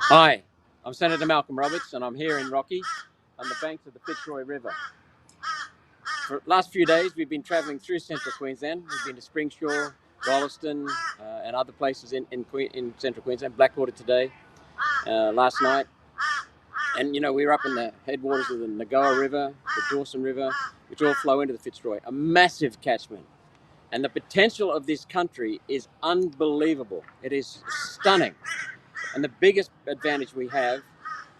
Hi, I'm Senator Malcolm Roberts and I'm here in Rocky on the banks of the Fitzroy River. For the last few days we've been travelling through central Queensland. We've been to Springshore, Wollaston and other places in central Queensland, Blackwater today, last night. And you know, we were up in the headwaters of the Nagoa River, the Dawson River, which all flow into the Fitzroy, a massive catchment. And the potential of this country is unbelievable. It is stunning. And the biggest advantage we have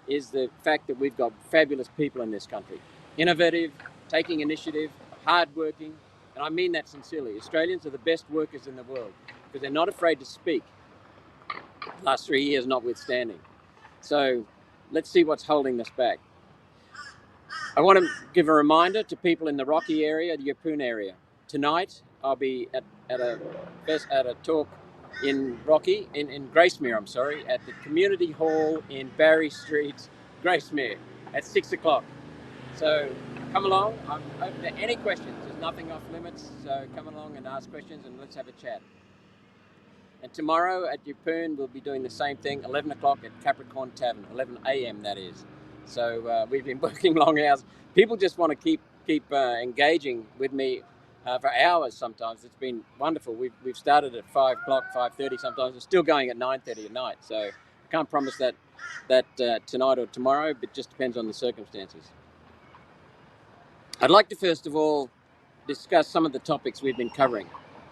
is the fact that we've got fabulous people in this country. Innovative, taking initiative, hardworking, and I mean that sincerely. Australians are the best workers in the world because they're not afraid to speak, last 3 years notwithstanding. So let's see what's holding us back. I want to give a reminder to people in the Rocky area, the Yeppoon area. Tonight I'll be at a talk in Rocky, in Gracemere, at the Community Hall in Barry Street, Gracemere, at 6 o'clock. So come along. I'm open to any questions. There's nothing off limits. So come along and ask questions and let's have a chat. And tomorrow at Yeppoon, we'll be doing the same thing, 11 o'clock at Capricorn Tavern, 11 a.m. that is. So we've been working long hours. People just want to keep engaging with me for hours sometimes. It's been wonderful. We've started at 5 o'clock, 5:30 sometimes. We're still going at 9:30 at night. So I can't promise that tonight or tomorrow, but it just depends on the circumstances. I'd like to first of all discuss some of the topics we've been covering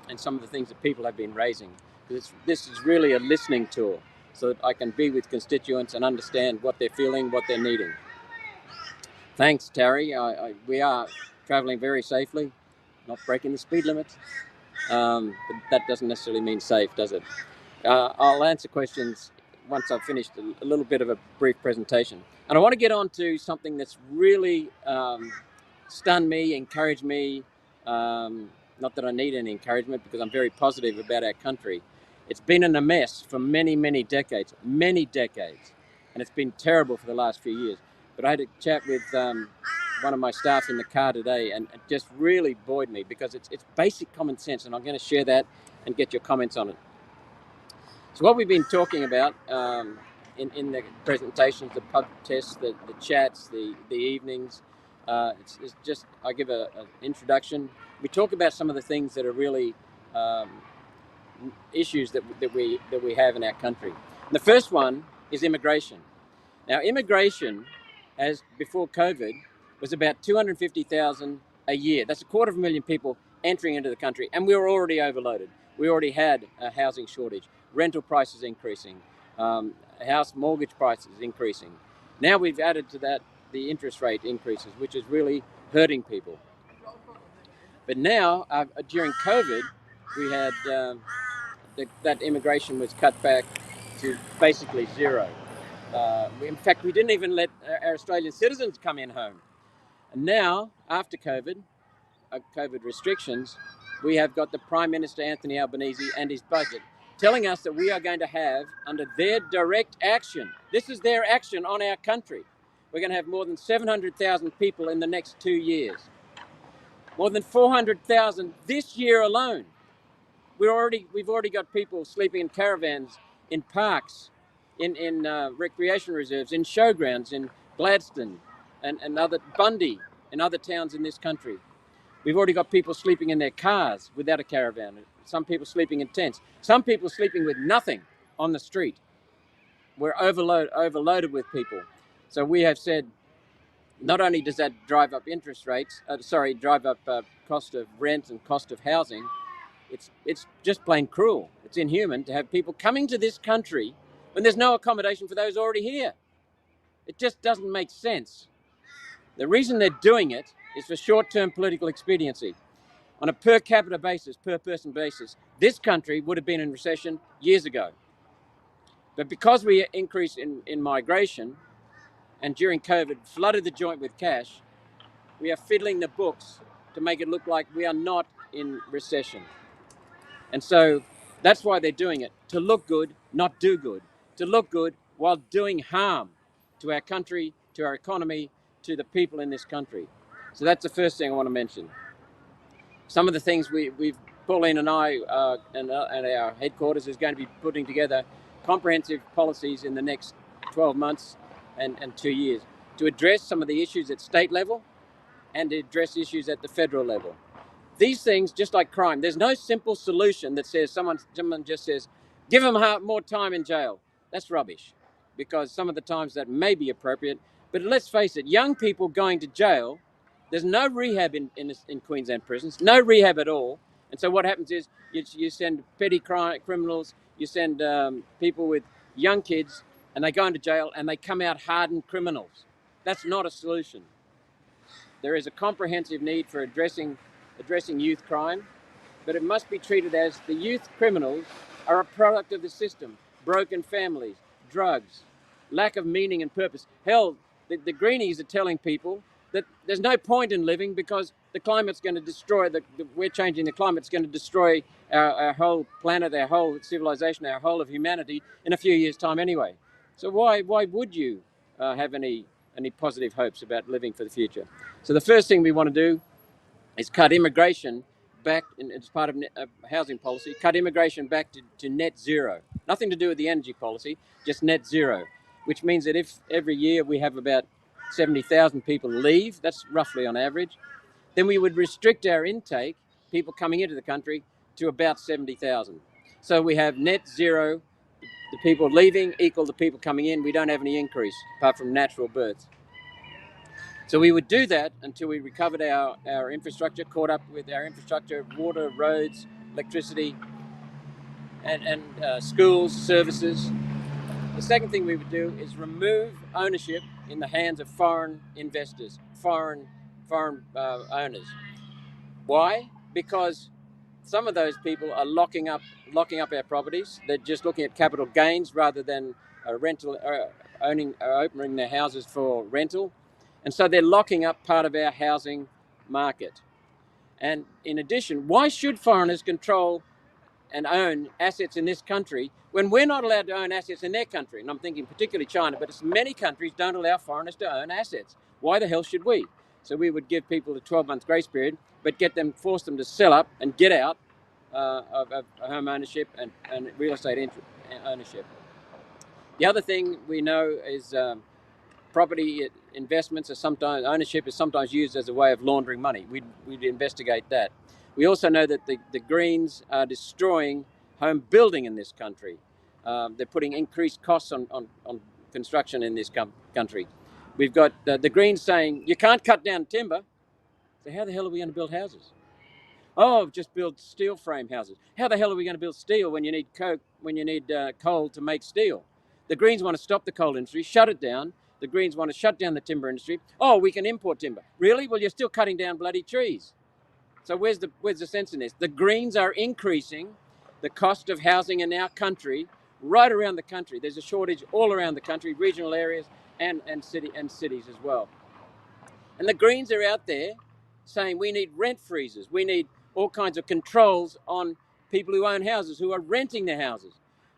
and some of the things that people have been raising. This is really a listening tour so that I can be with constituents and understand what they're feeling, what they're needing. Thanks, Terry. We are travelling very safely, not breaking the speed limit. But that doesn't necessarily mean safe, does it? I'll answer questions once I've finished a little bit of a brief presentation. And I want to get on to something that's really stunned me, encouraged me. Not that I need any encouragement because I'm very positive about our country. It's been in a mess for many, many decades, and it's been terrible for the last few years. But I had a chat with one of my staff in the car today, and it just really buoyed me because it's basic common sense, and I'm going to share that and get your comments on it. So what we've been talking about in the presentations, the pub tests, the chats, the evenings, it's just, I give an introduction. We talk about some of the things that are really issues that we have in our country. And the first one is immigration. Now, immigration, as before COVID, was about 250,000 a year. That's 250,000 people entering into the country, and we were already overloaded. We already had a housing shortage, rental prices increasing, house mortgage prices increasing. Now we've added to that the interest rate increases, which is really hurting people. But now, during COVID, we had that immigration was cut back to basically zero. In fact, we didn't even let our Australian citizens come in home. And now, after COVID restrictions, we have got the Prime Minister Anthony Albanese and his budget telling us that we are going to have, under their direct action, this is their action on our country, we're going to have more than 700,000 people in the next 2 years. More than 400,000 this year alone. We've already got people sleeping in caravans, in parks, in recreation reserves, in showgrounds, in Gladstone and other Bundy, and other towns in this country. We've already got people sleeping in their cars without a caravan. Some people sleeping in tents. Some people sleeping with nothing on the street. We're overloaded with people. So we have said, not only does that drive up cost of rent and cost of housing, it's just plain cruel. It's inhuman to have people coming to this country when there's no accommodation for those already here. It just doesn't make sense. The reason they're doing it is for short-term political expediency. On a per capita basis, per person basis, this country would have been in recession years ago. But because we increased in migration and during COVID flooded the joint with cash, we are fiddling the books to make it look like we are not in recession. And so that's why they're doing it, to look good, not do good. To look good while doing harm to our country, to our economy, to the people in this country. So that's the first thing I want to mention. Some of the things Pauline and I and our headquarters is going to be putting together comprehensive policies in the next 12 months and 2 years to address some of the issues at state level and to address issues at the federal level. These things, just like crime, there's no simple solution that says someone just says, give them more time in jail. That's rubbish, because some of the times that may be appropriate. But let's face it, young people going to jail, there's no rehab in Queensland prisons, no rehab at all. And so what happens is you send petty criminals, you send people with young kids, and they go into jail and they come out hardened criminals. That's not a solution. There is a comprehensive need for addressing youth crime, but it must be treated as the youth criminals are a product of the system. Broken families, drugs, lack of meaning and purpose. Hell, the Greenies are telling people that there's no point in living because the climate's going to destroy, we're changing the climate, it's going to destroy our whole planet, our whole civilization, our whole of humanity in a few years' time anyway. So why would you have any positive hopes about living for the future? So the first thing we want to do is cut immigration back, as part of housing policy, cut immigration back to net zero. Nothing to do with the energy policy, just net zero, which means that if every year we have about 70,000 people leave, that's roughly on average, then we would restrict our intake, people coming into the country, to about 70,000. So we have net zero, the people leaving equal the people coming in. We don't have any increase apart from natural births. So we would do that until we recovered our infrastructure, caught up with our infrastructure, water, roads, electricity, and schools, services. The second thing we would do is remove ownership in the hands of foreign investors, foreign owners. Why? Because some of those people are locking up our properties. They're just looking at capital gains rather than opening their houses for rental. And so they're locking up part of our housing market. And in addition, why should foreigners control and own assets in this country when we're not allowed to own assets in their country? And I'm thinking particularly China, but many countries don't allow foreigners to own assets. Why the hell should we? So we would give people a 12-month grace period, but force them to sell up and get out of home ownership and real estate ownership. The other thing we know is property investments ownership is sometimes used as a way of laundering money. We'd investigate that. We also know that the Greens are destroying home building in this country. They're putting increased costs on construction in this country. We've got the Greens saying, you can't cut down timber. So how the hell are we going to build houses? Oh, just build steel frame houses. How the hell are we going to build steel when you need coal to make steel? The Greens want to stop the coal industry, shut it down. The Greens want to shut down the timber industry. Oh, we can import timber. Really? Well, you're still cutting down bloody trees. So where's the sense in this? The Greens are increasing the cost of housing in our country right around the country. There's a shortage all around the country, regional areas and cities as well. And the Greens are out there saying we need rent freezes. We need all kinds of controls on people who own houses, who are renting their houses.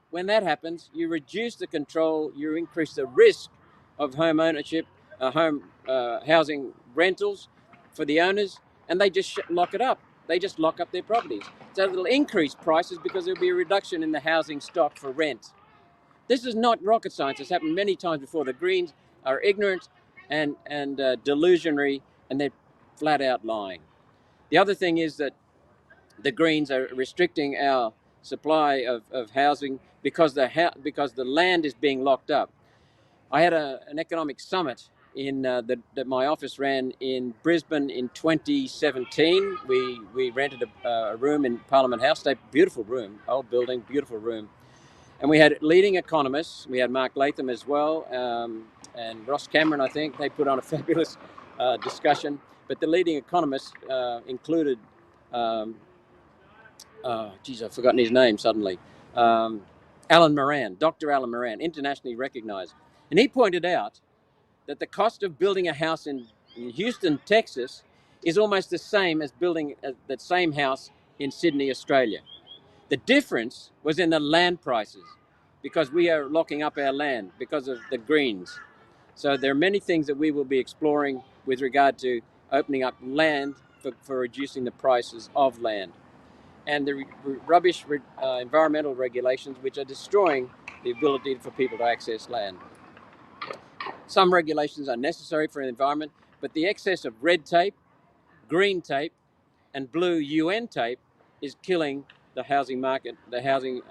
When that happens, you reduce the control, you increase the risk of home ownership, housing rentals for the owners, and they just lock it up. They just lock up their properties. So it'll increase prices because there'll be a reduction in the housing stock for rent. This is not rocket science. It's happened many times before. The Greens are ignorant and delusionary, and they're flat out lying. The other thing is that the Greens are restricting our supply of housing because the land is being locked up. I had an economic summit that my office ran in Brisbane in 2017. We rented a room in Parliament House, beautiful room, old building, beautiful room. And we had leading economists. We had Mark Latham as well, and Ross Cameron, I think. They put on a fabulous discussion. But the leading economists included, I've forgotten his name suddenly, Alan Moran, Dr. Alan Moran, internationally recognized. And he pointed out that the cost of building a house in Houston, Texas, is almost the same as building that same house in Sydney, Australia. The difference was in the land prices, because we are locking up our land because of the Greens. So there are many things that we will be exploring with regard to opening up land for reducing the prices of land. And the rubbish environmental regulations which are destroying the ability for people to access land. Some regulations are necessary for the environment, but the excess of red tape, green tape, and blue UN tape is killing the housing market, the housing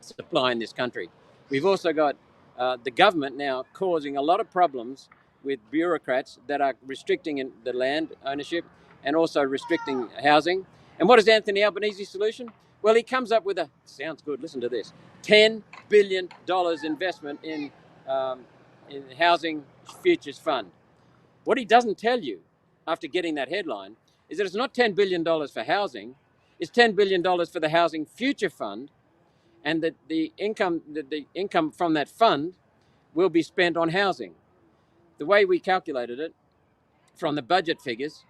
supply in this country. We've also got the government now causing a lot of problems with bureaucrats that are restricting the land ownership and also restricting housing. And what is Anthony Albanese's solution? Well, he comes up with sounds good, listen to this, $10 billion investment in Housing Futures Fund. What he doesn't tell you, after getting that headline, is that it's not $10 billion for housing, it's $10 billion for the Housing Future Fund, and that the income from that fund will be spent on housing. The way we calculated it, from the budget figures,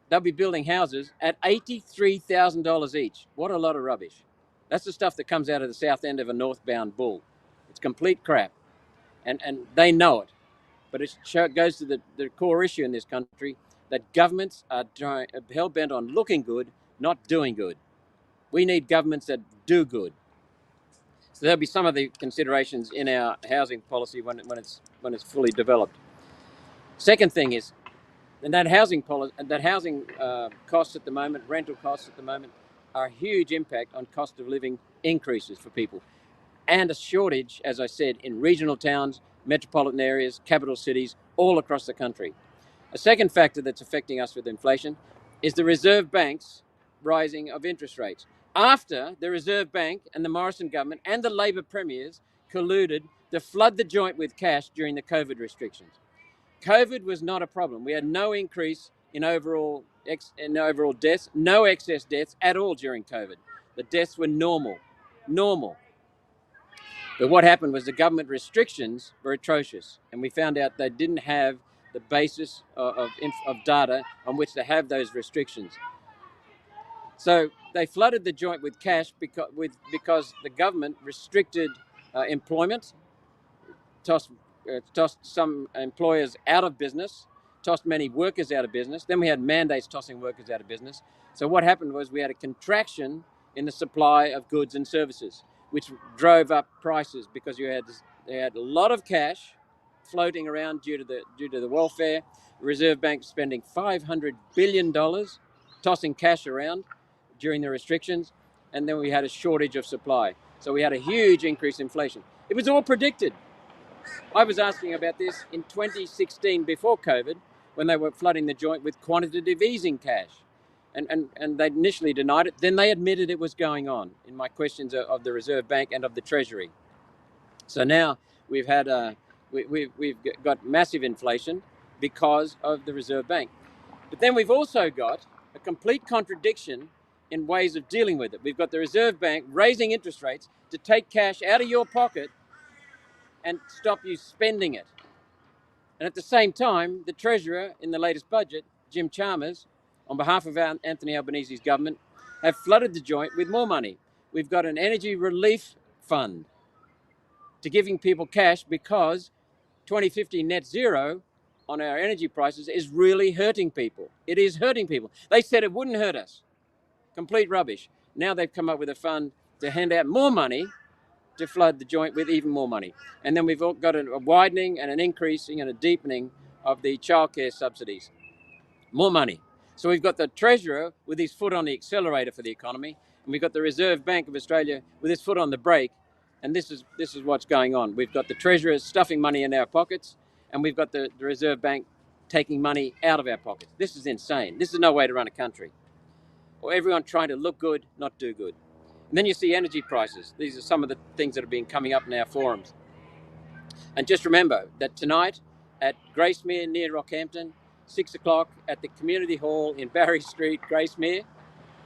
they'll be building houses at $83,000 each. What a lot of rubbish. That's the stuff that comes out of the south end of a northbound bull. It's complete crap. And they know it. But it goes to the core issue in this country, that governments are hell-bent on looking good, not doing good. We need governments that do good. So there'll be some of the considerations in our housing policy when it's fully developed. Second thing is, and that housing costs at the moment, rental costs at the moment, are a huge impact on cost of living increases for people, and a shortage, as I said, in regional towns, metropolitan areas, capital cities, all across the country. A second factor that's affecting us with inflation is the Reserve Bank's rising of interest rates. After the Reserve Bank and the Morrison government and the Labor premiers colluded to flood the joint with cash during the COVID restrictions. COVID was not a problem. We had no increase in overall deaths, no excess deaths at all during COVID. The deaths were normal. But what happened was the government restrictions were atrocious, and we found out they didn't have the basis of data on which to have those restrictions. So they flooded the joint with cash because the government restricted employment, tossed some employers out of business, tossed many workers out of business. Then we had mandates tossing workers out of business. So what happened was we had a contraction in the supply of goods and services, which drove up prices because they had a lot of cash floating around due to the welfare. The Reserve Bank spending $500 billion tossing cash around during the restrictions, and then we had a shortage of supply. So we had a huge increase in inflation. It was all predicted. I was asking about this in 2016 before COVID, when they were flooding the joint with quantitative easing cash. And they initially denied it. Then they admitted it was going on in my questions of the Reserve Bank and of the Treasury. So now we've got massive inflation because of the Reserve Bank. But then we've also got a complete contradiction in ways of dealing with it. We've got the Reserve Bank raising interest rates to take cash out of your pocket and stop you spending it. And at the same time, the Treasurer in the latest budget, Jim Chalmers, on behalf of Anthony Albanese's government, have flooded the joint with more money. We've got an energy relief fund to giving people cash because 2050 net zero on our energy prices is really hurting people. It is hurting people. They said it wouldn't hurt us. Complete rubbish. Now they've come up with a fund to hand out more money to flood the joint with even more money. And then we've got a widening and an increasing and a deepening of the childcare subsidies. More money. So we've got the Treasurer with his foot on the accelerator for the economy, and we've got the Reserve Bank of Australia with his foot on the brake, and this is what's going on. We've got the Treasurer stuffing money in our pockets, and we've got the Reserve Bank taking money out of our pockets. This is insane. This is no way to run a country. Or everyone trying to look good, not do good. And then you see energy prices. These are some of the things that have been coming up in our forums. And just remember that tonight at Gracemere near Rockhampton, 6 o'clock at the community hall in Barry Street, Gracemere,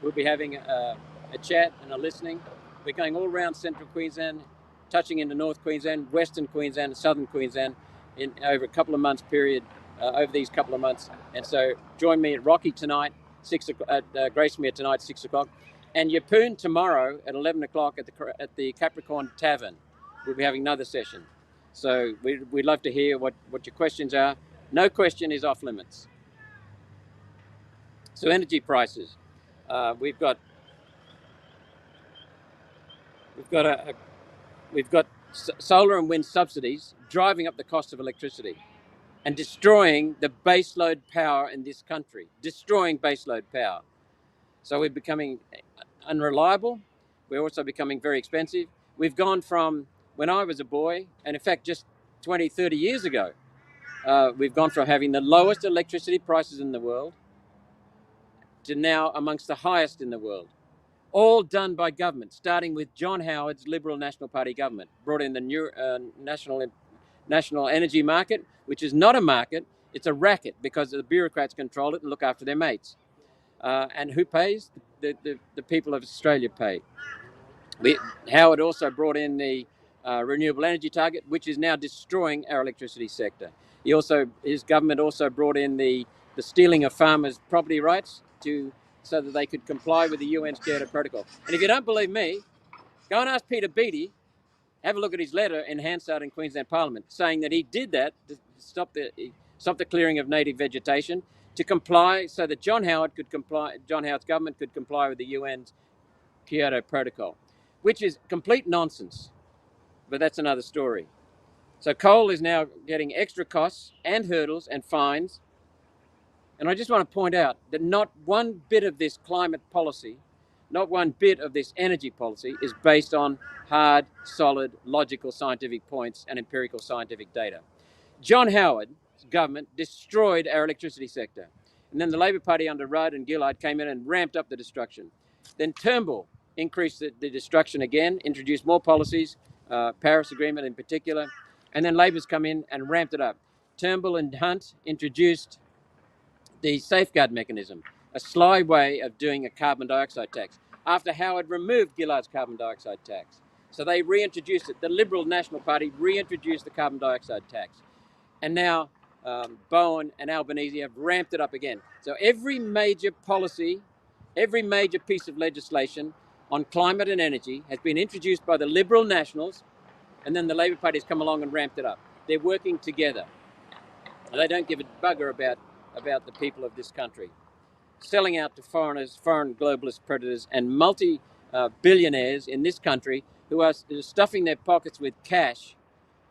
we'll be having a chat and a listening. We're going all around central Queensland, touching into North Queensland, Western Queensland, and Southern Queensland in over a couple of months period, over these couple of months. And so join me at Rocky tonight, at Gracemere tonight, 6 o'clock. And Yeppoon tomorrow at 11 o'clock at the Capricorn Tavern. We'll be having another session. So we'd love to hear what your questions are. No question is off limits. So energy prices. We've got solar and wind subsidies, driving up the cost of electricity and destroying the baseload power in this country, destroying baseload power. So we're becoming unreliable. We're also becoming very expensive. We've gone from when I was a boy, and in fact, just 20, 30 years ago, we've gone from having the lowest electricity prices in the world to now amongst the highest in the world. All done by government, starting with John Howard's Liberal National Party government, brought in the new national energy market, which is not a market, it's a racket because the bureaucrats control it and look after their mates. And who pays? The people of Australia pay. Howard also brought in the renewable energy target, which is now destroying our electricity sector. His government also brought in the stealing of farmers' property rights so that they could comply with the UN's Kyoto Protocol. And if you don't believe me, go and ask Peter Beattie. Have a look at his letter in Hansard in Queensland Parliament, saying that he did that to stop the clearing of native vegetation to comply, so that John Howard's government could comply with the UN's Kyoto Protocol, which is complete nonsense. But that's another story. So coal is now getting extra costs and hurdles and fines. And I just want to point out that not one bit of this climate policy, not one bit of this energy policy is based on hard, solid, logical scientific points and empirical scientific data. John Howard's government destroyed our electricity sector. And then the Labor Party under Rudd and Gillard came in and ramped up the destruction. Then Turnbull increased the destruction again, introduced more policies, Paris Agreement in particular, and then Labor's come in and ramped it up. Turnbull and Hunt introduced the safeguard mechanism, a sly way of doing a carbon dioxide tax, after Howard removed Gillard's carbon dioxide tax. So they reintroduced it. The Liberal National Party reintroduced the carbon dioxide tax. And now Bowen and Albanese have ramped it up again. So every major policy, every major piece of legislation on climate and energy has been introduced by the Liberal Nationals, and then the Labor Party has come along and ramped it up. They're working together. They don't give a bugger about the people of this country, selling out to foreigners, foreign globalist predators, and multi-billionaires in this country who are stuffing their pockets with cash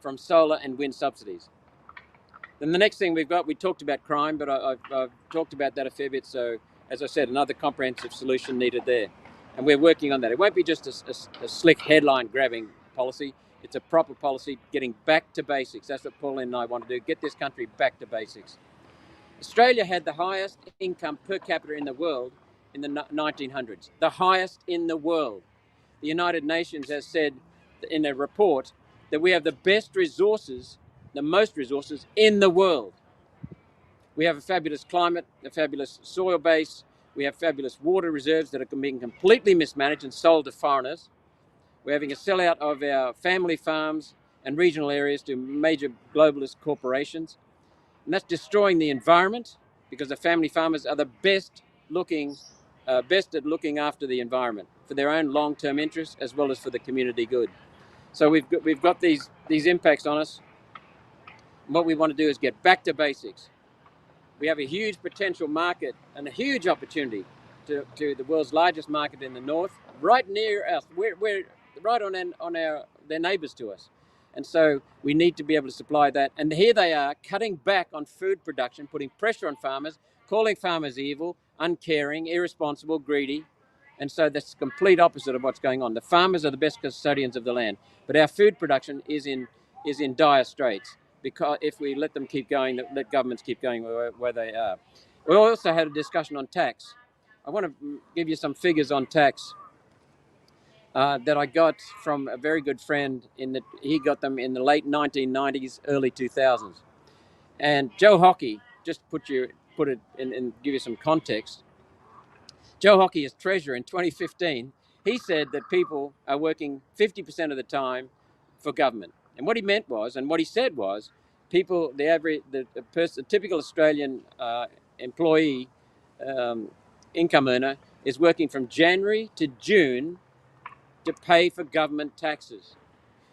from solar and wind subsidies. Then the next thing we talked about crime, but I've talked about that a fair bit. So, as I said, another comprehensive solution needed there. And we're working on that. It won't be just a slick headline-grabbing policy. It's a proper policy, getting back to basics. That's what Pauline and I want to do, get this country back to basics. Australia had the highest income per capita in the world in the 1900s, the highest in the world. The United Nations has said in a report that we have the best resources, the most resources in the world. We have a fabulous climate, a fabulous soil base. We have fabulous water reserves that are being completely mismanaged and sold to foreigners. We're having a sellout of our family farms and regional areas to major globalist corporations. And that's destroying the environment, because the family farmers are the best at looking after the environment for their own long-term interests as well as for the community good. So we've got these impacts on us. And what we want to do is get back to basics. We have a huge potential market and a huge opportunity to the world's largest market in the north, right near us. We're right on their neighbours to us. And so we need to be able to supply that. And here they are cutting back on food production, putting pressure on farmers, calling farmers evil, uncaring, irresponsible, greedy. And so that's the complete opposite of what's going on. The farmers are the best custodians of the land, but our food production is in dire straits, because if we let them keep going, let governments keep going where they are. We also had a discussion on tax. I want to give you some figures on tax that I got from a very good friend. He got them in the late 1990s, early 2000s. And Joe Hockey, just put it in and give you some context. Joe Hockey, as treasurer in 2015, he said that people are working 50% of the time for government. And what he meant was, and what he said was, people, the typical Australian employee, income earner, is working from January to June to pay for government taxes.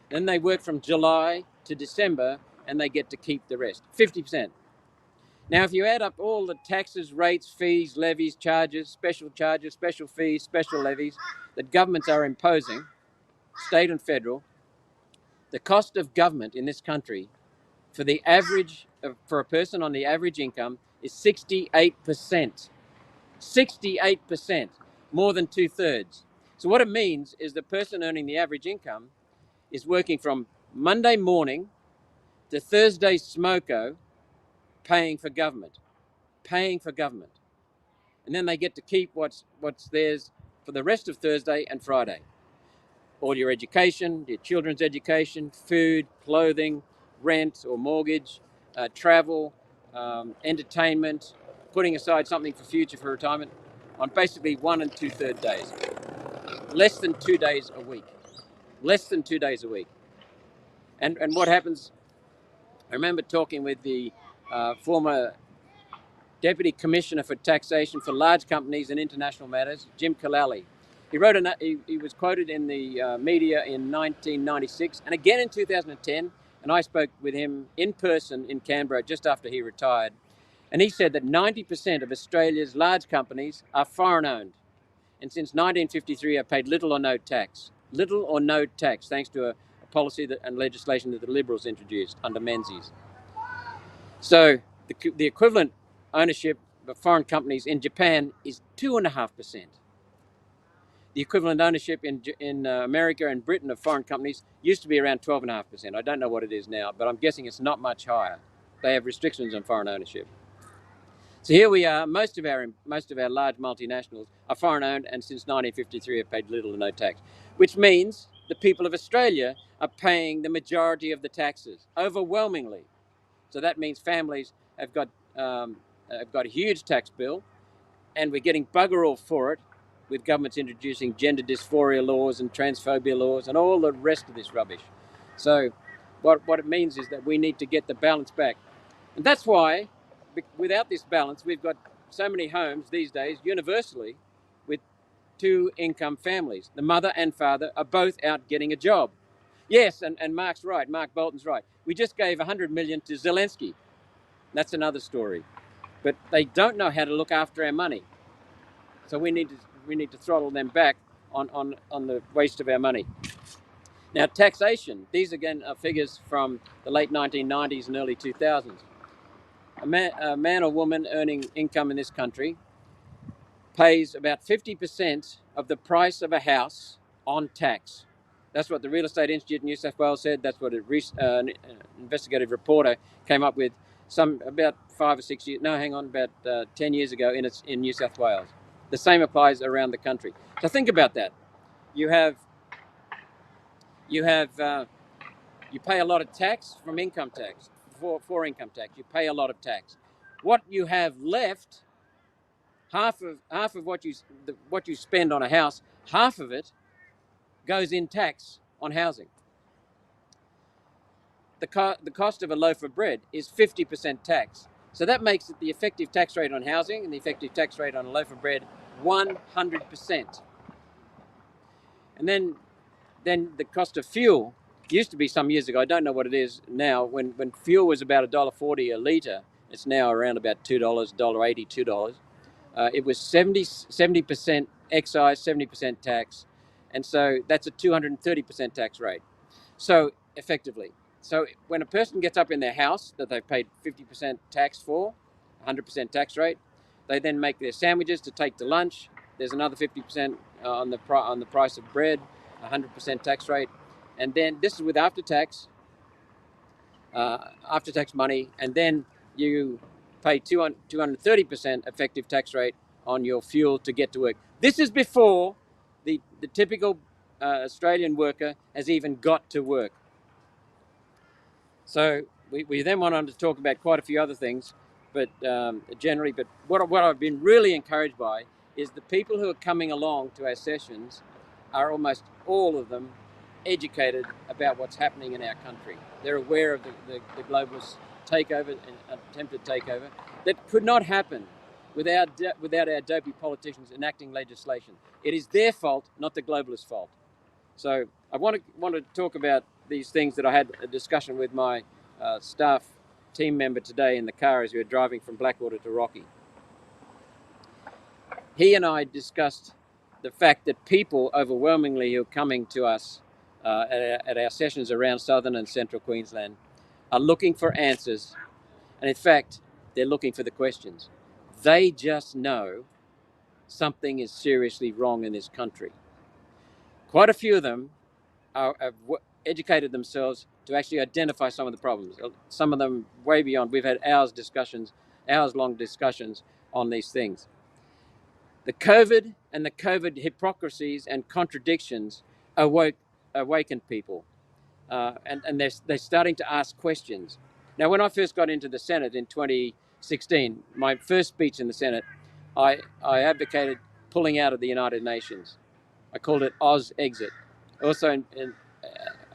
Then they work from July to December and they get to keep the rest, 50%. Now, if you add up all the taxes, rates, fees, levies, charges, special fees, special levies that governments are imposing, state and federal, The cost of government in this country for the average, for a person on the average income is 68%. 68%, more than 2/3. So what it means is the person earning the average income is working from Monday morning to Thursday smoko, paying for government, paying for government. And then they get to keep what's theirs for the rest of Thursday and Friday. All your education, your children's education, food, clothing, rent or mortgage, travel, entertainment, putting aside something for future, for retirement, on basically 1 and 2/3 days. Less than 2 days a week. Less than 2 days a week. And what happens, I remember talking with the former Deputy Commissioner for Taxation for Large Companies and International Matters, Jim Kalali. He was quoted in the media in 1996 and again in 2010, and I spoke with him in person in Canberra just after he retired. And he said that 90% of Australia's large companies are foreign owned. And since 1953 have paid little or no tax. Little or no tax, thanks to a policy and legislation that the Liberals introduced under Menzies. So the equivalent ownership of foreign companies in Japan is 2.5%. The equivalent ownership in America and Britain of foreign companies used to be around 12.5%. I don't know what it is now, but I'm guessing it's not much higher. They have restrictions on foreign ownership. So here we are. Most of our large multinationals are foreign owned, and since 1953 have paid little or no tax, which means the people of Australia are paying the majority of the taxes, overwhelmingly. So that means families have got a huge tax bill, and we're getting bugger all for it, with governments introducing gender dysphoria laws and transphobia laws and all the rest of this rubbish. So what it means is that we need to get the balance back. And that's why, without this balance, we've got so many homes these days, universally, with 2-income families. The mother and father are both out getting a job. Yes, and Mark's right, Mark Bolton's right. We just gave 100 million to Zelensky. That's another story. But they don't know how to look after our money. So we need to throttle them back on the waste of our money. Now, taxation. These again are figures from the late 1990s and early 2000s. A man or woman earning income in this country pays about 50% of the price of a house on tax. That's what the Real Estate Institute in New South Wales said. That's what an investigative reporter came up with about 5 or 6 years, no, hang on, about 10 years ago in New South Wales. The same applies around the country. So think about that. You pay a lot of tax from income tax, for income tax. You pay a lot of tax. What you have left, half of what you spend on a house, half of it goes in tax on housing. The cost of a loaf of bread is 50% tax. So that makes it the effective tax rate on housing and the effective tax rate on a loaf of bread 100%. And then the cost of fuel used to be some years ago, I don't know what it is now, when fuel was about $1.40 a litre, it's now around about $2, $1.80, $2. It was 70% excise, 70% tax, and so that's a 230% tax rate. So effectively, when a person gets up in their house that they've paid 50% tax for, 100% tax rate, they then make their sandwiches to take to lunch. There's another 50% on the price of bread, 100% tax rate, and then this is with after tax money, and then you pay 230% effective tax rate on your fuel to get to work. This is before the typical Australian worker has even got to work. So we then went on to talk about quite a few other things, but generally, but what I've been really encouraged by is the people who are coming along to our sessions are almost all of them educated about what's happening in our country. They're aware of the globalist takeover and attempted takeover that could not happen without our dopey politicians enacting legislation. It is their fault, not the globalist fault. So I want to talk about these things that I had a discussion with my staff team member today in the car as we were driving from Blackwater to Rocky. He and I discussed the fact that people overwhelmingly who are coming to us at our sessions around southern and central Queensland are looking for answers, and in fact, they're looking for the questions. They just know something is seriously wrong in this country. Quite a few of them have educated themselves to actually identify some of the problems. Some of them way beyond. We've had hours-long discussions on these things. The COVID and the COVID hypocrisies and contradictions awakened people, and they're starting to ask questions. Now, when I first got into the Senate in 2016, my first speech in the Senate, I advocated pulling out of the United Nations. I called it Oz Exit. Also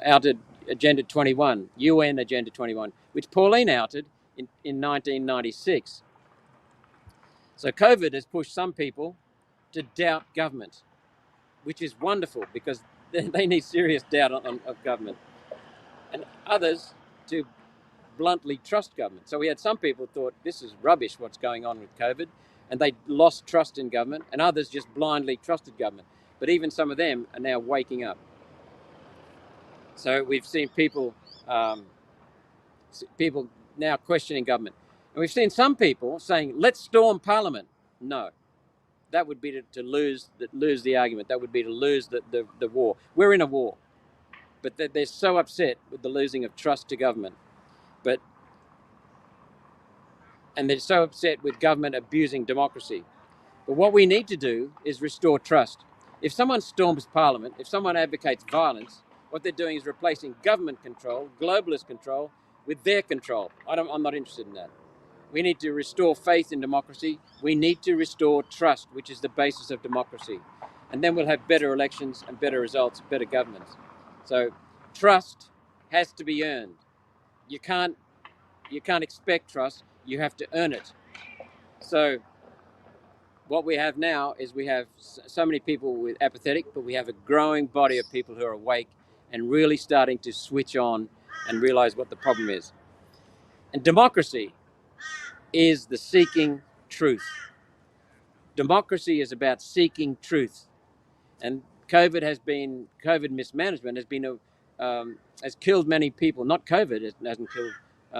outed Agenda 21, UN Agenda 21, which Pauline outed in 1996. So COVID has pushed some people to doubt government, which is wonderful because they need serious doubt of government, and others to bluntly trust government. So we had some people thought this is rubbish what's going on with COVID, and they lost trust in government, and others just blindly trusted government. But even some of them are now waking up. So we've seen people now questioning government. And we've seen some people saying, let's storm Parliament. No, that would be to lose the argument. That would be to lose the war. We're in a war. But they're so upset with the losing of trust to government. And they're so upset with government abusing democracy. But what we need to do is restore trust. If someone storms Parliament, if someone advocates violence, what they're doing is replacing government control, globalist control, with their control. I'm not interested in that. We need to restore faith in democracy. We need to restore trust, which is the basis of democracy. And then we'll have better elections and better results, better governments. So trust has to be earned. You can't expect trust. You have to earn it. So what we have now is we have so many people with apathetic, but we have a growing body of people who are awake and really starting to switch on and realize what the problem is. And democracy is the seeking truth. Democracy is about seeking truth. And COVID mismanagement has killed many people. Not COVID, it hasn't killed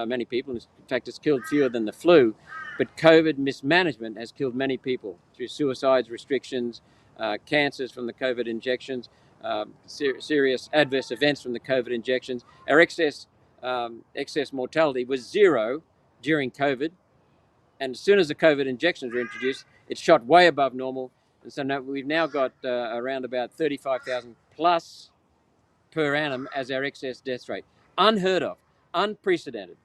many people. In fact, it's killed fewer than the flu. But COVID mismanagement has killed many people through suicides, restrictions, cancers from the COVID injections, serious adverse events from the COVID injections. Our excess mortality was zero during COVID. And as soon as the COVID injections were introduced, it shot way above normal. And so now we've got around about 35,000 plus per annum as our excess death rate. Unheard of, unprecedented,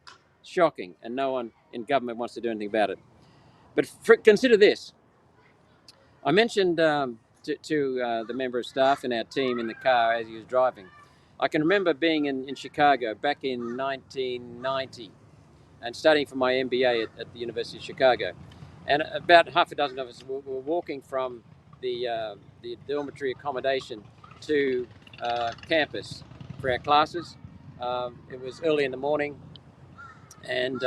shocking, and no one in government wants to do anything about it. But consider this. I mentioned to the member of staff in our team in the car as he was driving. I can remember being in Chicago back in 1990 and studying for my MBA at the University of Chicago. And about half a dozen of us were walking from the dormitory accommodation to campus for our classes. It was early in the morning, and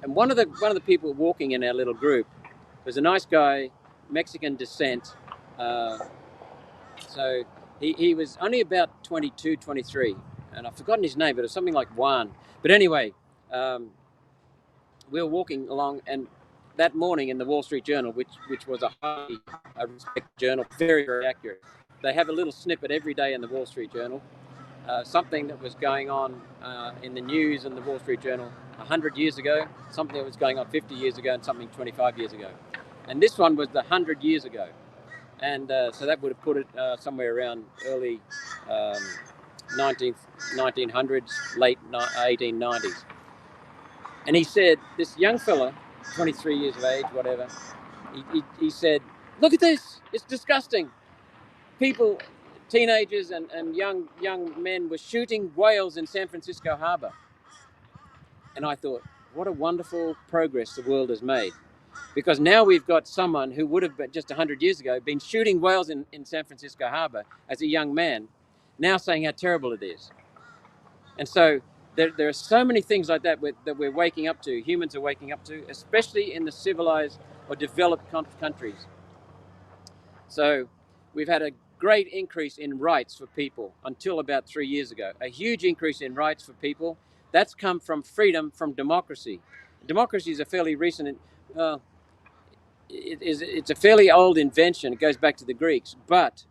one of the people walking in our little group was a nice guy, Mexican descent. So he was only about 22, 23, and I've forgotten his name, but it was something like Juan. But anyway, we were walking along, and that morning in the Wall Street Journal, which was a highly respected journal, very, very accurate. They have a little snippet every day in the Wall Street Journal, something that was going on in the news in the Wall Street Journal 100 years ago, something that was going on 50 years ago, and something 25 years ago. And this one was the 100 years ago. And so that would have put it somewhere around early 1900s, late 1890s. And he said, this young fella, 23 years of age, whatever, he said, look at this, it's disgusting. People, teenagers and young men were shooting whales in San Francisco Harbor. And I thought, what a wonderful progress the world has made. Because now we've got someone who would have been just 100 years ago been shooting whales in San Francisco Harbor as a young man, now saying how terrible it is. And so there are so many things like that that we're waking up to, humans are waking up to, especially in the civilized or developed countries. So we've had a great increase in rights for people until about 3 years ago. A huge increase in rights for people. That's come from freedom from democracy. Democracy is a fairly recent, it's a fairly old invention. It goes back to the Greeks, but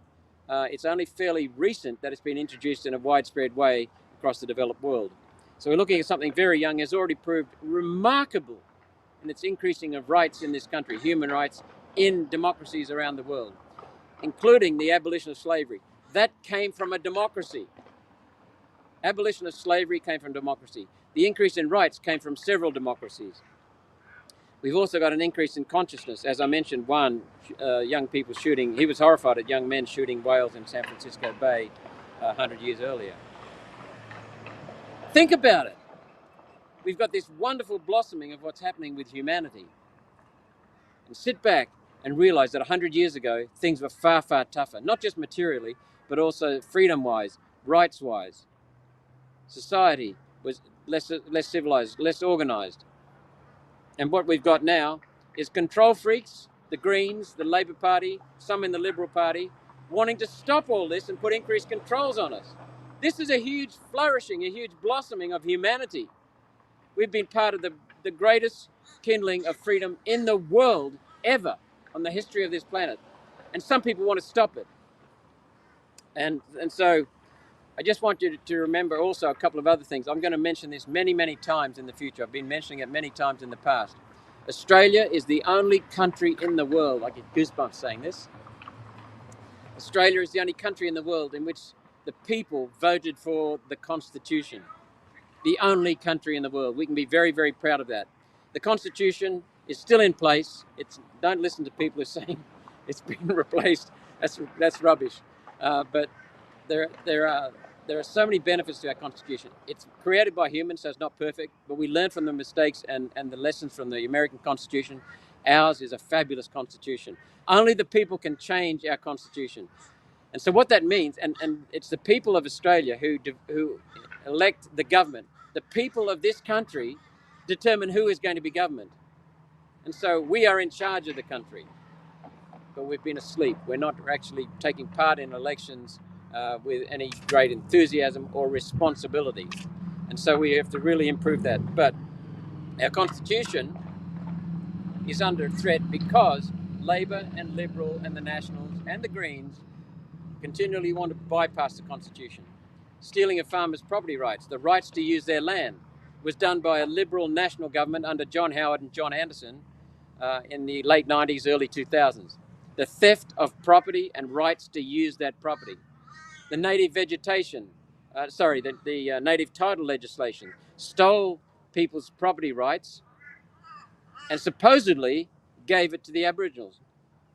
it's only fairly recent that it's been introduced in a widespread way across the developed world. So we're looking at something very young, has already proved remarkable in its increasing of rights in this country, human rights in democracies around the world, including the abolition of slavery. That came from a democracy. Abolition of slavery came from democracy. The increase in rights came from several democracies. We've also got an increase in consciousness. As I mentioned, young people shooting. He was horrified at young men shooting whales in San Francisco Bay 100 years earlier. Think about it. We've got this wonderful blossoming of what's happening with humanity. And sit back and realize that 100 years ago, things were far, far tougher. Not just materially, but also freedom-wise, rights-wise. Society was less civilized, less organized. And what we've got now is control freaks, the Greens, the Labor Party, some in the Liberal Party, wanting to stop all this and put increased controls on us. This is a huge flourishing, a huge blossoming of humanity. We've been part of the greatest kindling of freedom in the world ever on the history of this planet. And some people want to stop it. And so I just want you to remember also a couple of other things. I'm going to mention this many, many times in the future. I've been mentioning it many times in the past. Australia is the only country in the world, I get goosebumps saying this. Australia is the only country in the world in which the people voted for the Constitution. The only country in the world. We can be very, very proud of that. The Constitution is still in place. Don't listen to people who are saying it's been replaced. That's rubbish. But there are so many benefits to our Constitution. It's created by humans, so it's not perfect, but we learn from the mistakes and the lessons from the American Constitution. Ours is a fabulous Constitution. Only the people can change our Constitution. And so what that means, and it's the people of Australia who elect the government. The people of this country determine who is going to be government. And so we are in charge of the country. But we've been asleep. We're not actually taking part in elections with any great enthusiasm or responsibility. And so we have to really improve that. But our Constitution is under threat because Labor and Liberal and the Nationals and the Greens continually want to bypass the Constitution. Stealing of farmers' property rights, the rights to use their land, was done by a Liberal national government under John Howard and John Anderson in the late 90s, early 2000s. The theft of property and rights to use that property. The native vegetation, the native title legislation stole people's property rights and supposedly gave it to the Aboriginals.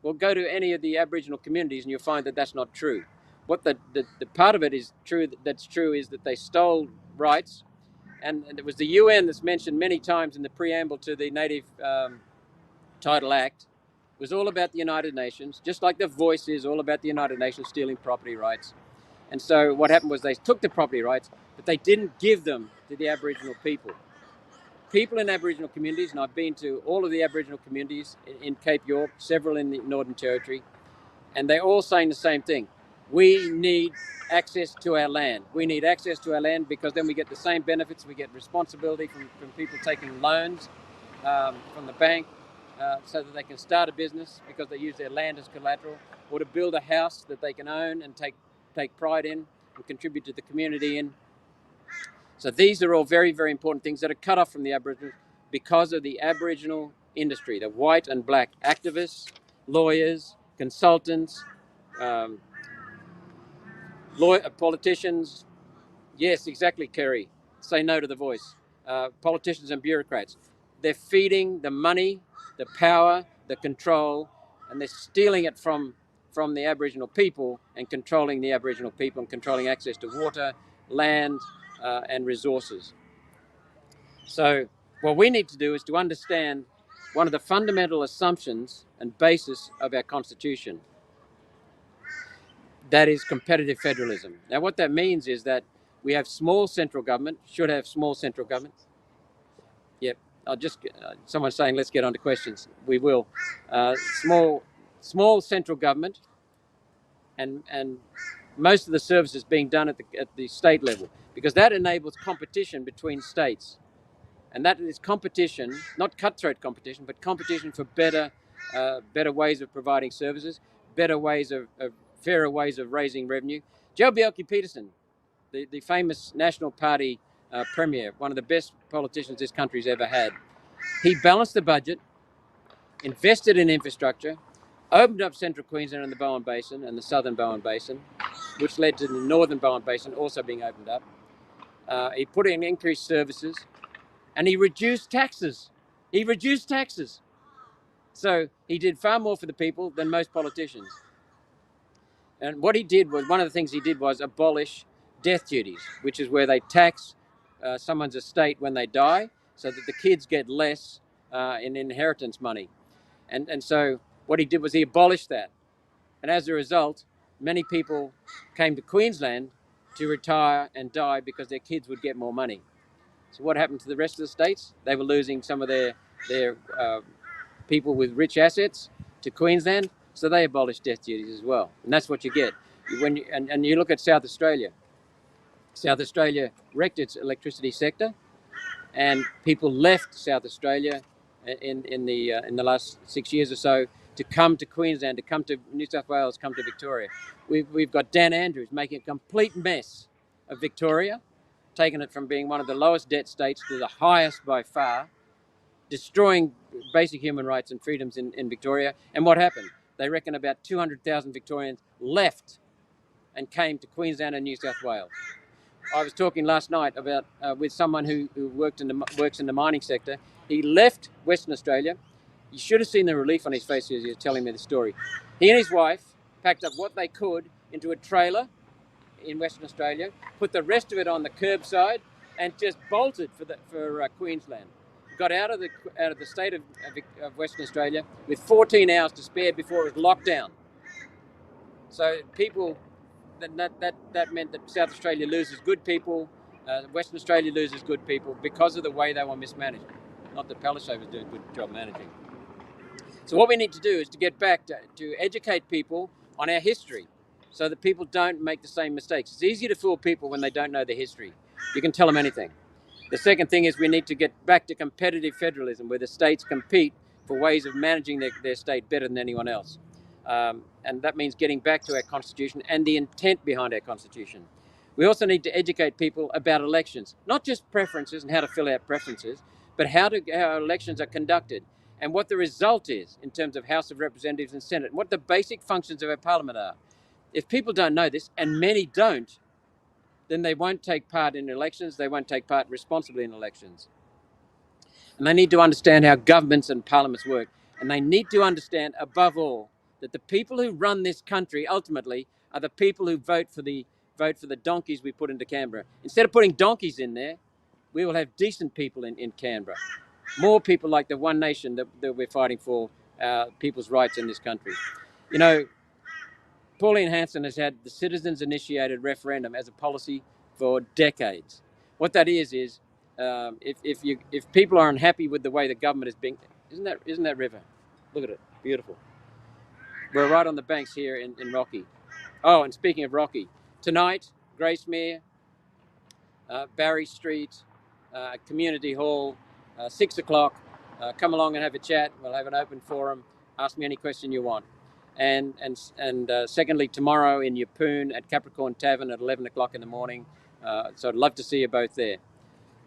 Well, go to any of the Aboriginal communities and you'll find that that's not true. What the part of it is true that's true is that they stole rights, and it was the UN that's mentioned many times in the preamble to the Native Title Act. It was all about the United Nations, just like the Voice is all about the United Nations stealing property rights. And so what happened was they took the property rights, but they didn't give them to the Aboriginal people. People in Aboriginal communities, and I've been to all of the Aboriginal communities in Cape York, several in the Northern Territory, and they're all saying the same thing. We need access to our land. We need access to our land because then we get the same benefits. We get responsibility from people taking loans from the bank so that they can start a business because they use their land as collateral, or to build a house that they can own and take pride in and contribute to the community in. So these are all very, very important things that are cut off from the Aboriginals because of the Aboriginal industry, the white and black activists, lawyers, consultants, politicians. Yes, exactly, Kerry. Say no to the Voice. Politicians and bureaucrats. They're feeding the money, the power, the control, and they're stealing it from the Aboriginal people and controlling the Aboriginal people and controlling access to water, land, and resources. So what we need to do is to understand one of the fundamental assumptions and basis of our Constitution. That is competitive federalism. Now what that means is that we have small central government, should have small central government. Yep, someone's saying let's get on to questions. We will. Small central government and most of the services being done at the state level, because that enables competition between states. And that is competition, not cutthroat competition, but competition for better ways of providing services, better ways of fairer ways of raising revenue. Joe Bjelke-Petersen, the famous National Party premier, one of the best politicians this country's ever had, he balanced the budget, invested in infrastructure, opened up central Queensland and the Bowen Basin and the southern Bowen Basin, which led to the northern Bowen Basin also being opened up. He put in increased services, and he reduced taxes. So he did far more for the people than most politicians. And what he did was, one of the things he did was abolish death duties, which is where they tax someone's estate when they die, so that the kids get less in inheritance money. And so what he did was he abolished that. And as a result, many people came to Queensland to retire and die because their kids would get more money. So what happened to the rest of the states? They were losing some of their people with rich assets to Queensland, so they abolished death duties as well. And that's what you get. And you look at South Australia. South Australia wrecked its electricity sector, and people left South Australia in the last 6 years or so to come to Queensland, to come to New South Wales, come to Victoria. We've got Dan Andrews making a complete mess of Victoria, taking it from being one of the lowest debt states to the highest by far, destroying basic human rights and freedoms in Victoria. And what happened? They reckon about 200,000 Victorians left and came to Queensland and New South Wales. I was talking last night about with someone who works in the mining sector. He left Western Australia. You should have seen the relief on his face as he was telling me the story. He and his wife packed up what they could into a trailer in Western Australia, put the rest of it on the curbside, and just bolted for Queensland. Got out of the state of Western Australia with 14 hours to spare before it was locked down. So people, that meant that South Australia loses good people, Western Australia loses good people because of the way they were mismanaged. Not that Palaszczuk was doing a good job managing. So what we need to do is to get back to educate people on our history, so that people don't make the same mistakes. It's easy to fool people when they don't know the history. You can tell them anything. The second thing is we need to get back to competitive federalism, where the states compete for ways of managing their state better than anyone else. And that means getting back to our Constitution and the intent behind our Constitution. We also need to educate people about elections, not just preferences and how to fill out preferences, but how elections are conducted and what the result is in terms of House of Representatives and Senate, and what the basic functions of our Parliament are. If people don't know this, and many don't, then they won't take part in elections, they won't take part responsibly in elections. And they need to understand how governments and parliaments work. And they need to understand, above all, that the people who run this country ultimately are the people who vote for the donkeys we put into Canberra. Instead of putting donkeys in there, we will have decent people in Canberra. More people like the One Nation that we're fighting for people's rights in this country. You know, Pauline Hanson has had the citizens-initiated referendum as a policy for decades. What that is if people are unhappy with the way the government is being, isn't that river? Look at it, beautiful. We're right on the banks here in Rocky. Oh, and speaking of Rocky, tonight, Gracemere, Barry Street, Community Hall, 6 o'clock. Come along and have a chat. We'll have an open forum. Ask me any question you want. And secondly, tomorrow in Yeppoon at Capricorn Tavern at 11 o'clock in the morning. So I'd love to see you both there.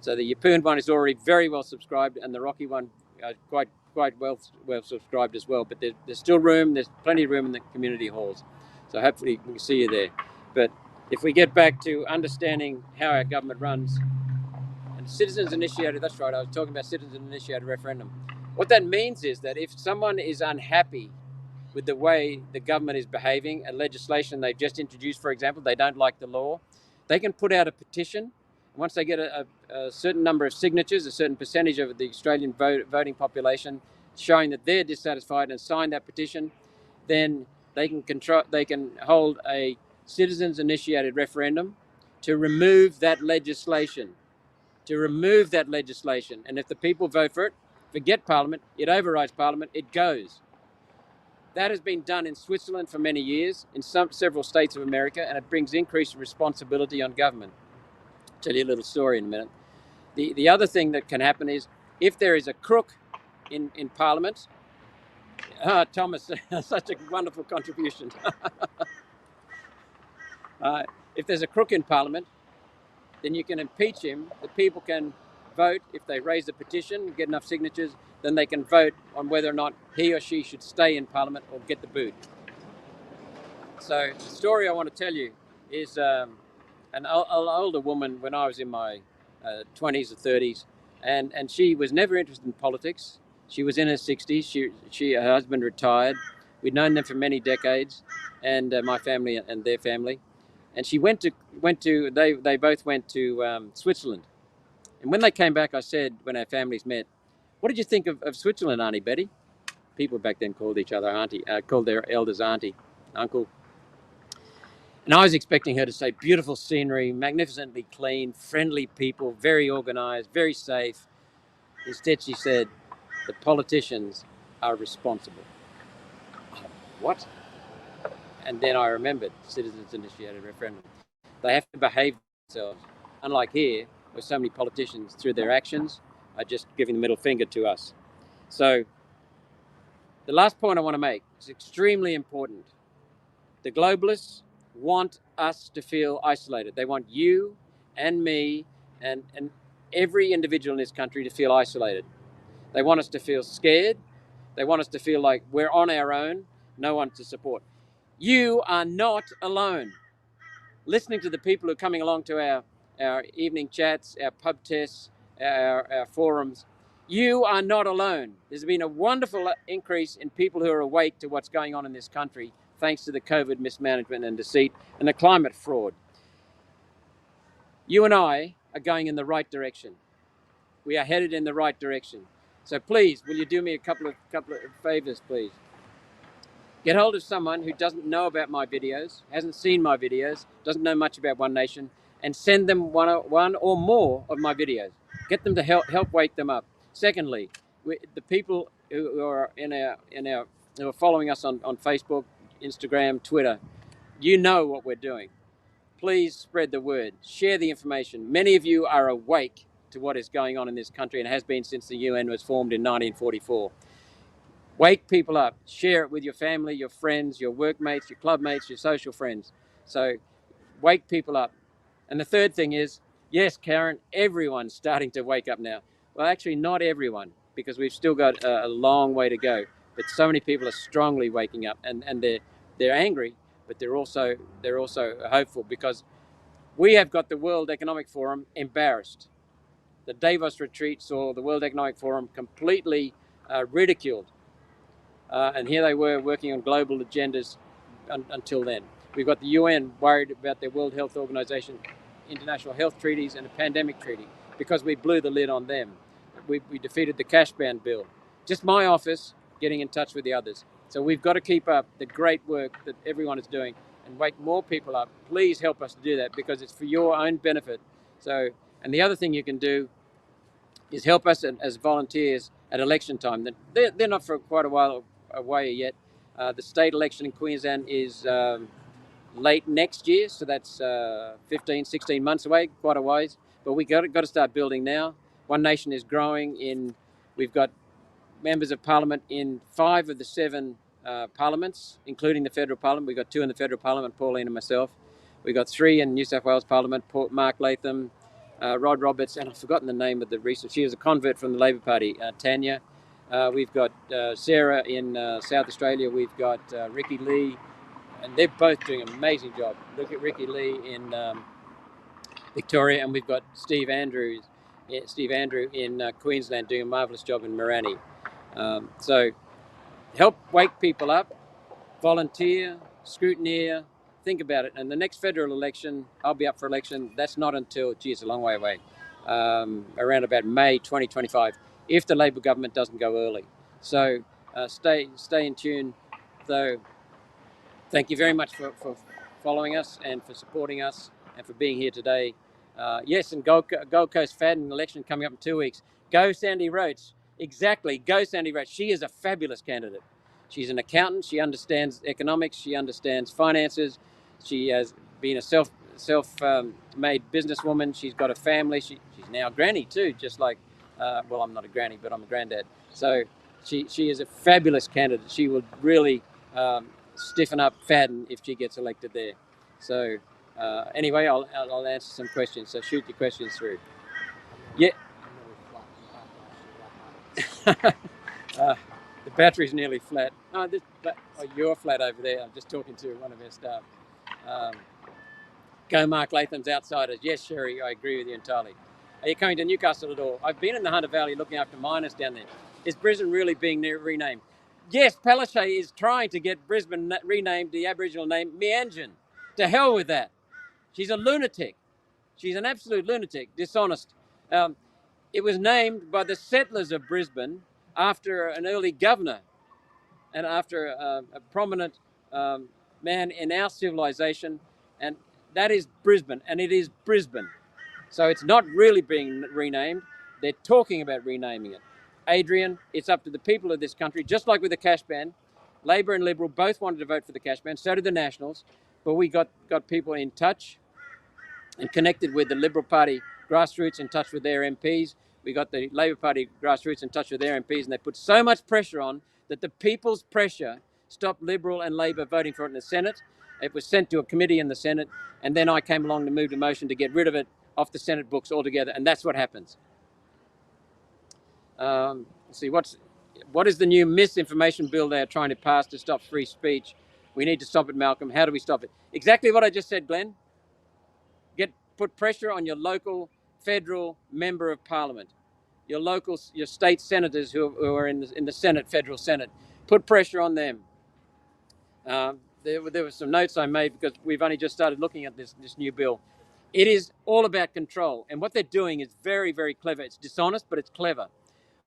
So the Yeppoon one is already very well subscribed, and the Rocky one quite well subscribed as well. But there's still room. There's plenty of room in the community halls. So hopefully we can see you there. But if we get back to understanding how our government runs, and citizens initiated, that's right, I was talking about citizens initiated referendum. What that means is that if someone is unhappy with the way the government is behaving, a legislation they've just introduced, for example, they don't like the law, they can put out a petition. Once they get a certain number of signatures, a certain percentage of the Australian voting population showing that they're dissatisfied and sign that petition, then they can hold a citizens-initiated referendum to remove that legislation. And if the people vote for it, forget Parliament, it overrides Parliament, it goes. That has been done in Switzerland for many years, in several states of America, and it brings increased responsibility on government. I'll tell you a little story in a minute. The other thing that can happen is if there is a crook in Parliament, Thomas, such a wonderful contribution. If there's a crook in Parliament, then you can impeach him. The people can vote. If they raise a petition, get enough signatures, then they can vote on whether or not he or she should stay in Parliament or get the boot. So the story I want to tell you is an older woman when I was in my 20s or 30s, and she was never interested in politics. She was in her 60s. Her husband retired. We'd known them for many decades, and my family and their family. And she went to they both went to Switzerland. And when they came back, I said, when our families met, "What did you think of Switzerland, Auntie Betty?" People back then called each other auntie, called their elders auntie, uncle. And I was expecting her to say beautiful scenery, magnificently clean, friendly people, very organized, very safe. Instead, she said, "The politicians are responsible." What? And then I remembered citizens-initiated referendum. They have to behave themselves. Unlike here, where so many politicians, through their actions, are just giving the middle finger to us. So the last point I want to make is extremely important. The globalists want us to feel isolated. They want you and me and every individual in this country to feel isolated. They want us to feel scared. They want us to feel like we're on our own, no one to support. You are not alone. Listening to the people who are coming along to our evening chats, our pub tests, our forums, you are not alone. There's been a wonderful increase in people who are awake to what's going on in this country, thanks to the COVID mismanagement and deceit and the climate fraud. You and I are going in the right direction. We are headed in the right direction. So please, will you do me a couple of favors, please? Get hold of someone who doesn't know about my videos, hasn't seen my videos, doesn't know much about One Nation, and send them one or more of my videos. Get them to help wake them up. Secondly, the people who are who are following us on Facebook, Instagram, Twitter, you know what we're doing. Please spread the word. Share the information. Many of you are awake to what is going on in this country and has been since the UN was formed in 1944. Wake people up. Share it with your family, your friends, your workmates, your clubmates, your social friends. So wake people up. And the third thing is, yes, Karen, everyone's starting to wake up now. Well, actually, not everyone, because we've still got a long way to go. But so many people are strongly waking up, and they're angry, but they're also hopeful, because we have got the World Economic Forum embarrassed. The Davos retreat saw the World Economic Forum completely ridiculed. And here they were working on global agendas until then. We've got the UN worried about their World Health Organization, international health treaties, and a pandemic treaty, because we blew the lid on them. We defeated the cash ban bill. Just my office getting in touch with the others. So we've got to keep up the great work that everyone is doing and wake more people up. Please help us to do that, because it's for your own benefit. So, and the other thing you can do is help us as volunteers at election time. They're not for quite a while away yet. The state election in Queensland is late next year, so that's 15, 16 months away, quite a ways. But we got to start building now. One Nation is growing. We've got members of parliament in 5 of the 7 parliaments, including the federal parliament. We've got 2 in the federal parliament, Pauline and myself. We've got 3 in New South Wales Parliament, Mark Latham, Rod Roberts, and I've forgotten the name of the recent. She was a convert from the Labor Party, Tanya. We've got Sarah in South Australia. We've got Ricky Lee, and they're both doing an amazing job. Look at Ricky Lee in Victoria, and we've got Steve Andrew in Queensland doing a marvellous job in Morani. So help wake people up, volunteer, scrutineer, think about it. And the next federal election, I'll be up for election. That's not until, it's a long way away, around about May 2025, if the Labor government doesn't go early. So stay in tune. So thank you very much for following us and for supporting us and for being here today. Yes, and Gold Coast Fadden election coming up in 2 weeks. Go Sandy Roach. Exactly, go Sandy Roach. She is a fabulous candidate. She's an accountant. She understands economics. She understands finances. She has been a self-made businesswoman. She's got a family. She's now a granny too, just like, well, I'm not a granny, but I'm a granddad. So she is a fabulous candidate. She will really stiffen up Fadden if she gets elected there. So anyway, I'll answer some questions. So shoot your questions through. Yeah. The battery's nearly flat. Oh, you're flat over there. I'm just talking to one of our staff. Go Mark Latham's Outsiders. Yes, Sherry, I agree with you entirely. Are you coming to Newcastle at all? I've been in the Hunter Valley looking after miners down there. Is Brisbane really being renamed? Yes, Palaszczuk is trying to get Brisbane renamed the Aboriginal name Meanjin. To hell with that. She's a lunatic. She's an absolute lunatic, dishonest. It was named by the settlers of Brisbane after an early governor and after a prominent man in our civilization, and that is Brisbane, and it is Brisbane. So it's not really being renamed. They're talking about renaming it. Adrian, it's up to the people of this country, just like with the cash ban. Labor and Liberal both wanted to vote for the cash ban, so did the Nationals, but we got people in touch and connected with the Liberal Party grassroots, in touch with their MPs. We got the Labor Party grassroots in touch with their MPs, and they put so much pressure on that the people's pressure stopped Liberal and Labor voting for it in the Senate. It was sent to a committee in the Senate, and then I came along to move a motion to get rid of it off the Senate books altogether, and that's what happens. Let's see, what is the new misinformation bill they are trying to pass to stop free speech? We need to stop it, Malcolm. How do we stop it? Exactly what I just said, Glenn. Put pressure on your local federal member of parliament, your state senators who are in the Senate, federal Senate. Put pressure on them. There were some notes I made because we've only just started looking at this new bill. It is all about control, and what they're doing is very, very clever. It's dishonest, but it's clever.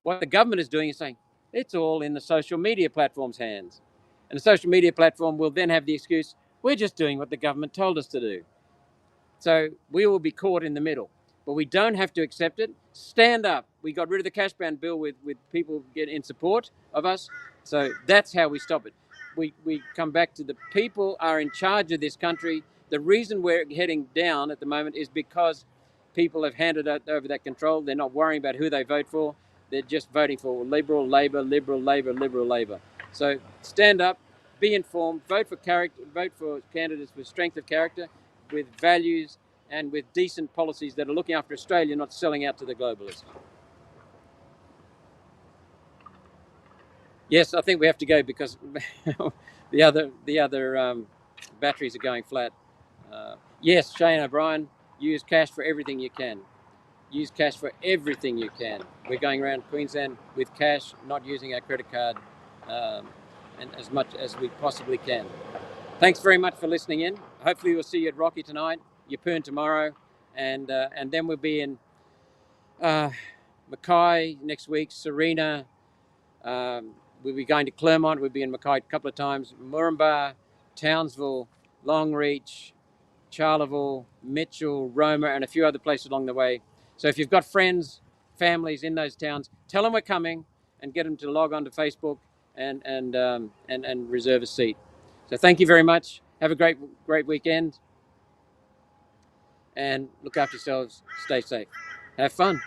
What the government is doing is saying it's all in the social media platform's hands, and the social media platform will then have the excuse, we're just doing what the government told us to do. So we will be caught in the middle, but we don't have to accept it. Stand up. We got rid of the cash ban bill with people get in support of us. So that's how we stop it. We come back to the people are in charge of this country. The reason we're heading down at the moment is because people have handed over that control. They're not worrying about who they vote for. They're just voting for Liberal, Labor, Liberal, Labor, Liberal, Labor. So stand up, be informed, vote for candidates with strength of character, with values and with decent policies that are looking after Australia, not selling out to the globalists. Yes, I think we have to go because the other batteries are going flat. Yes, Shane O'Brien, use cash for everything you can. Use cash for everything you can. We're going around Queensland with cash, not using our credit card, and as much as we possibly can. Thanks very much for listening in. Hopefully we'll see you at Rocky tonight, Yeppoon tomorrow, and then we'll be in Mackay next week, Serena. We'll be going to Claremont. We'll be in Mackay a couple of times. Moranbah, Townsville, Longreach, Charleville, Mitchell, Roma, and a few other places along the way. So if you've got friends, families in those towns, tell them we're coming and get them to log on to Facebook and reserve a seat. So thank you very much. Have a great weekend. And look after yourselves. Stay safe. Have fun.